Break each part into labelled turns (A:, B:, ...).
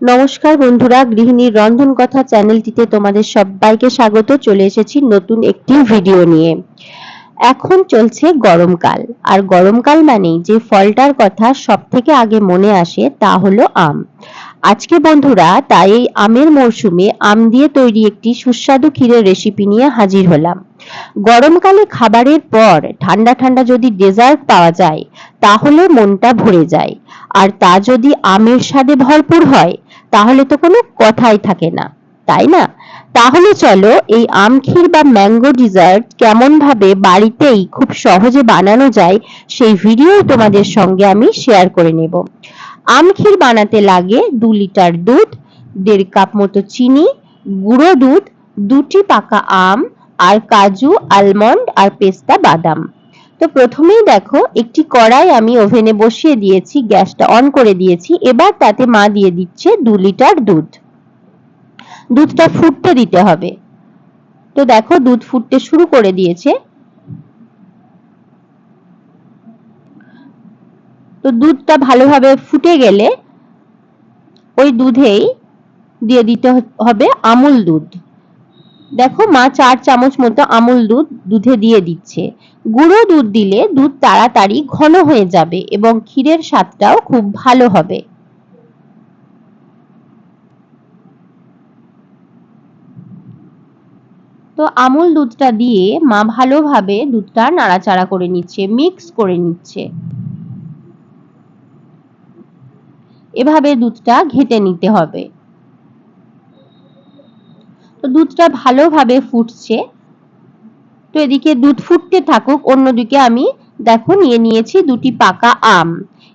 A: নমস্কার বন্ধুরা, গৃহিণীর রন্ধন কথা চ্যানেলটিতে তোমাদের সবাইকে স্বাগত। চলে এসেছি নতুন একটি ভিডিও নিয়ে। এখন চলছে গরমকাল, আর গরমকাল মানেই যে ফলটার কথা সবথেকে আগে মনে আসে তা হলো আম। আজকে বন্ধুরা তাই এই আমের মরশুমে আম দিয়ে তৈরি একটি সুস্বাদু ক্ষীরের রেসিপি নিয়ে হাজির হলাম। গরমকালে খাবারের পর ঠান্ডা ঠান্ডা যদি ডেজার্ট পাওয়া যায় তাহলে মনটা ভরে যায়, আর তা যদি আমের স্বাদে ভরপুর হয় তাহলে তো কোনো কথাই থাকে না, তাই না? তাহলে চলো এই আম ক্ষীর বা ম্যাঙ্গো ডেজার্ট কেমন ভাবে বাড়িতেই খুব সহজে বানানো যায় সেই ভিডিও তোমাদের সঙ্গে আমি শেয়ার করে নেব। আম ক্ষীর বানাতে লাগে 2 লিটার দুধ, 1.5 কাপ মতো চিনি, গুঁড়ো দুধ, 2টি পাকা আম, আর কাজু, আলমন্ড আর পেস্তা বাদাম। তো প্রথমেই দেখো একটি কড়াই আমি ওভেনে বসিয়ে দিয়েছি, গ্যাসটা অন করে দিয়েছি। এবার তাতে মা দিয়ে দিচ্ছে 2 লিটার দুধ। দুধটা ফুটতে দিতে হবে। তো দেখো দুধ ফুটতে শুরু করে দিয়েছে। তো দুধটা ভালোভাবে ফুটে গেলে ওই দুধেই দিয়ে দিতে হবে আমুল দুধ। দেখো মা 4 চামচ মতো আমুল দুধ দুধে দিয়ে দিচ্ছে। গুঁড়ো দুধ দিলে দুধ তাড়াতাড়ি ঘন হয়ে যাবে এবং ক্ষীরের স্বাদটাও খুব ভালো হবে। তো আমুল দুধটা দিয়ে মা ভালোভাবে দুধটা নাড়াচাড়া করে নিচ্ছে, মিক্স করে নিচ্ছে। এভাবে দুধটা ঘেটে নিতে হবে। তো দুধটা ভালোভাবে ফুটছে। তো এদিকে দুধ ফুটতে থাকুক, অন্যদিকে আমি দেখো নিয়ে নিয়েছি 2টি পাকা আম।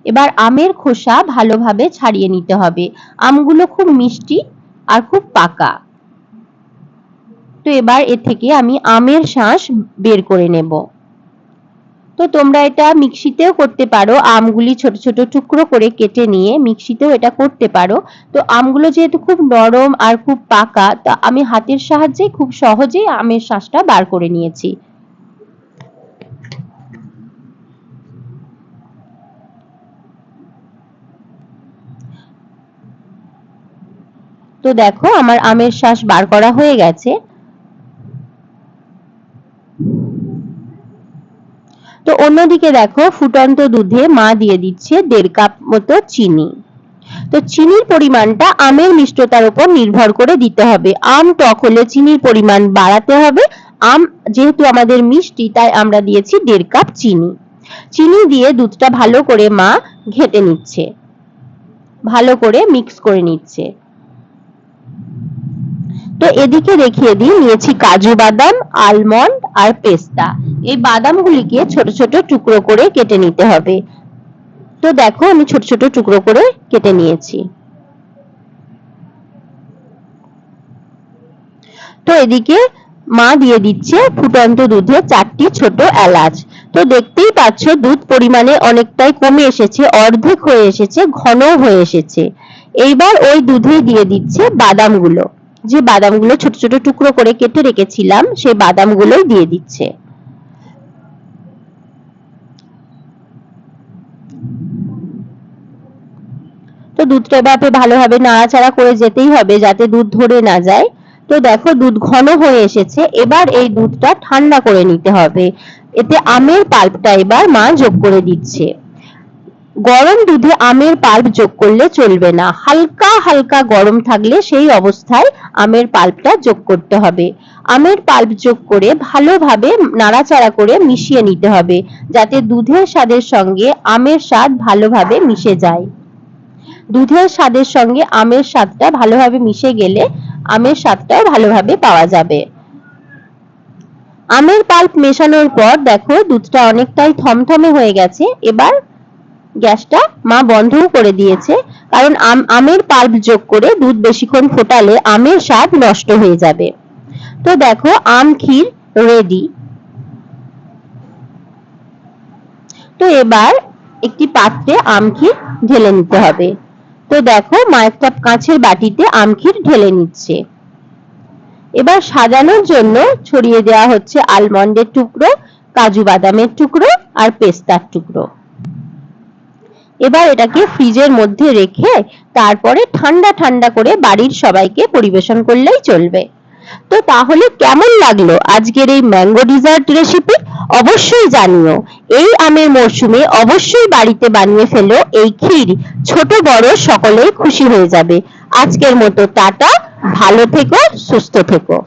A: এবার আমের খোসা ভালোভাবে ছাড়িয়ে নিতে হবে। আমগুলো খুব মিষ্টি আর খুব পাকা। তো এবার এর থেকে আমি আমের শাঁস বের করে নেব। তো তোমরা এটা মিক্সিতেও করতে পারো, আমগুলি ছোট ছোট টুকরো করে কেটে নিয়ে মিক্সিতেও এটা করতে পারো। তো আমগুলো যেহেতু খুব নরম আর খুব পাকা, তা আমি হাতের সাহায্যে খুব সহজেই আমের শাঁসটা বার করে নিয়েছি। তো দেখো আমার আমের শাঁস বার করা হয়ে গেছে। তো অন্যদিকে দেখো ফুটন্ত দুধে মা দিয়ে দিচ্ছে 1.5 কাপ মতো চিনি। তো চিনির পরিমাণটা আমের মিষ্টতার উপর নির্ভর করে দিতে হবে। আম টক হলে চিনির পরিমাণ বাড়াতে হবে। আম যেহেতু আমাদের মিষ্টি তাই আমরা দিয়েছি 1.5 কাপ চিনি। চিনি দিয়ে দুধটা ভালো করে মা ঘেটে নিচ্ছে, ভালো করে মিক্স করে নিচ্ছে। তো এদিকে দেখিয়ে দিই, নিয়েছি কাজু বাদাম, আলমন্ড আর পেস্তা। এই বাদামগুলিকে ছোট ছোট টুকরো করে কেটে নিতে হবে। তো দেখো আমি ছোট ছোট টুকরো করে কেটে নিয়েছি। তো এদিকে মা দিয়ে দিচ্ছে ফুটন্ত দুধে 4টি ছোট এলাচ। তো দেখতেই পাচ্ছ দুধ পরিমাণে অনেকটাই কমে এসেছে, অর্ধেক হয়ে এসেছে, ঘন হয়ে এসেছে। এইবার ওই দুধেই দিয়ে দিচ্ছে বাদামগুলো। যে বাদামগুলো ছোট ছোট টুকরো করে কেটে রেখেছিলাম সেই বাদামগুলোই দিয়ে দিচ্ছে। তো দুধটা এভাবে ভালোভাবে নাড়াচাড়া করে যেতেই হবে যাতে দুধ ধরে না যায়। তো দেখো দুধ ঘন হয়ে এসেছে। এবার এই দুধটা ঠান্ডা করে নিতে হবে। এতে আমের পাল্পটা এবার মা যোগ করে দিচ্ছে। গরম দুধে আমের পাল্প যোগ করলে চলবে না, হালকা হালকা গরম থাকলে সেই অবস্থায় আমের পাল্পটা যোগ করতে হবে। আমের পাল্প যোগ করে ভালোভাবে নাড়াচাড়া করে মিশিয়ে নিতে হবে যাতে দুধের স্বাদের সঙ্গে আমের স্বাদ ভালোভাবে মিশে যায়। দুধের স্বাদের সঙ্গে আমের স্বাদটা ভালোভাবে মিশে গেলে আমের স্বাদটাও ভালোভাবে পাওয়া যাবে। আমের পাল্প মেশানোর পর দেখো দুধটা অনেকটাই থমথমে হয়ে গেছে। এবার গ্যাসটা মা বন্ধও করে দিয়েছে, কারণ আমের পাল্প যোগ করে দুধ বেশিক্ষণ ফোটালে আমের স্বাদ নষ্ট হয়ে যাবে। তো দেখো আম ক্ষীর রেডি। তো এবার একটি পাত্রে আম ক্ষীর ঢেলে নিতে হবে। তো দেখো মা একটা কাঁচের বাটিতে আম ক্ষীর ঢেলে নিচ্ছে। এবার সাজানোর জন্য ছড়িয়ে দেওয়া হচ্ছে আলমন্ডের টুকরো, কাজু বাদামের টুকরো আর পেস্তার টুকরো। এবার এটাকে ফ্রিজের মধ্যে রেখে তারপরে ঠান্ডা ঠান্ডা করে বাড়ির সবাইকে পরিবেশন করলেই চলবে। তো তাহলে কেমন লাগলো আজকের এই ম্যাঙ্গো ডিজার্ট রেসিপি? অবশ্যই জানিও। এই আমের মরশুমে অবশ্যই বাড়িতে বানিয়ে ফেলো এই ক্ষীর, ছোট বড় সকলেই খুশি হয়ে যাবে। আজকের মতো টাটা, ভালো থেকো, সুস্থ থেকো।